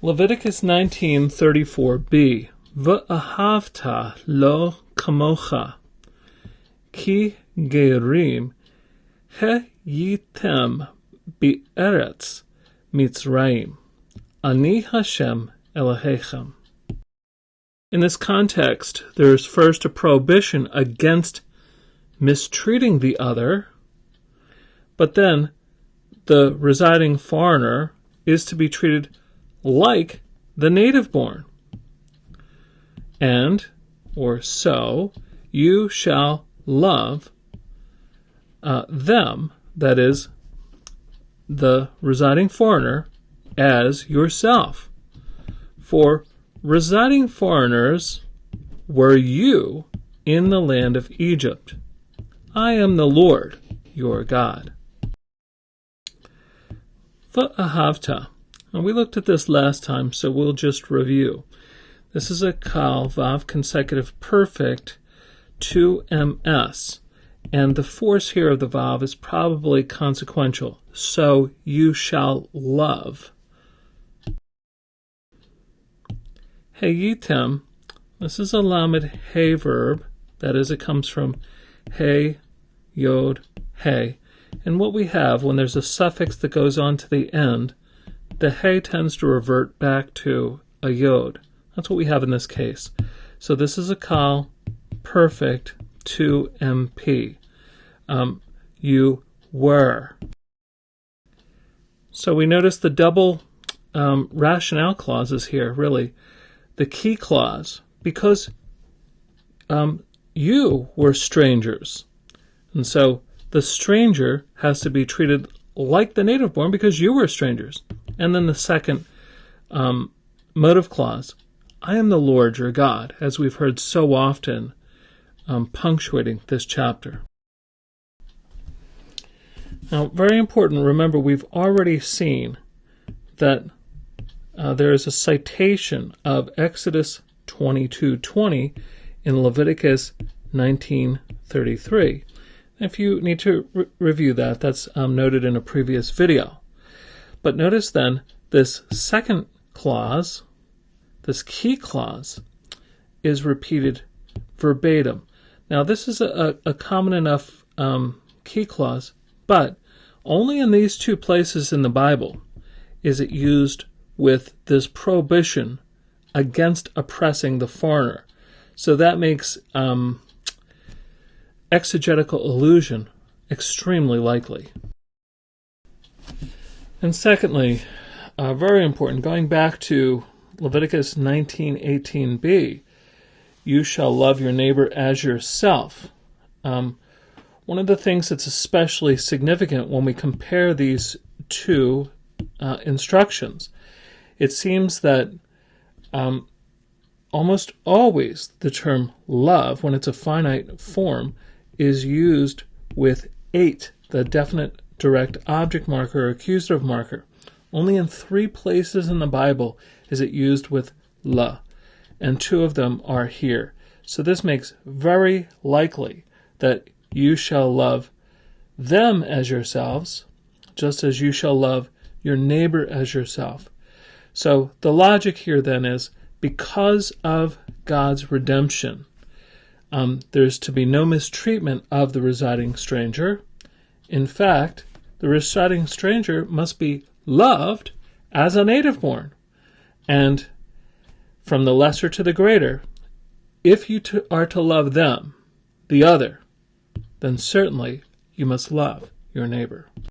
Leviticus 19:34b. V'ahavta lo kamocha, ki gerim heyitem be'eretz Mitzrayim. Ani Hashem Elahechem. In this context, there is first a prohibition against mistreating the other, but then the residing foreigner is to be treated like the native born. And, or so, you shall love them, that is, the residing foreigner, as yourself. For residing foreigners were you in the land of Egypt. I am the Lord, your God. V'ahavta. And we looked at this last time, so we'll just review. This is a kal, vav, consecutive perfect, 2ms. And the force here of the vav is probably consequential. So you shall love. Heyitem, this is a lamed hey verb. That is, it comes from hey, yod, hey. And what we have, when there's a suffix that goes on to the end, the hey tends to revert back to a yod. That's what we have in this case. So this is a kal, perfect, 2mp. You were. So we notice the double rationale clauses here, really. The key clause, because you were strangers. And so the stranger has to be treated like the native born because you were strangers. And then the second motive clause, I am the Lord your God, as we've heard so often punctuating this chapter. Now, very important, remember, we've already seen that there is a citation of Exodus 22:20 in Leviticus 19:33. If you need to review that, that's noted in a previous video. But notice then, this second clause, this key clause, is repeated verbatim. Now, this is a common enough key clause, but only in these two places in the Bible is it used with this prohibition against oppressing the foreigner. So that makes exegetical illusion extremely likely. And secondly, very important, going back to Leviticus 19:18b, you shall love your neighbor as yourself. One of the things that's especially significant when we compare these two instructions, it seems that almost always the term love, when it's a finite form, is used with ate, the definite direct object marker or accusative marker. Only in 3 places in the Bible is it used with la, and 2 of them are here. So this makes very likely that you shall love them as yourselves, just as you shall love your neighbor as yourself. So the logic here then is, because of God's redemption, there's to be no mistreatment of the residing stranger. In fact, the residing stranger must be loved as a native born. And from the lesser to the greater, if you are to love them, the other, then certainly you must love your neighbor.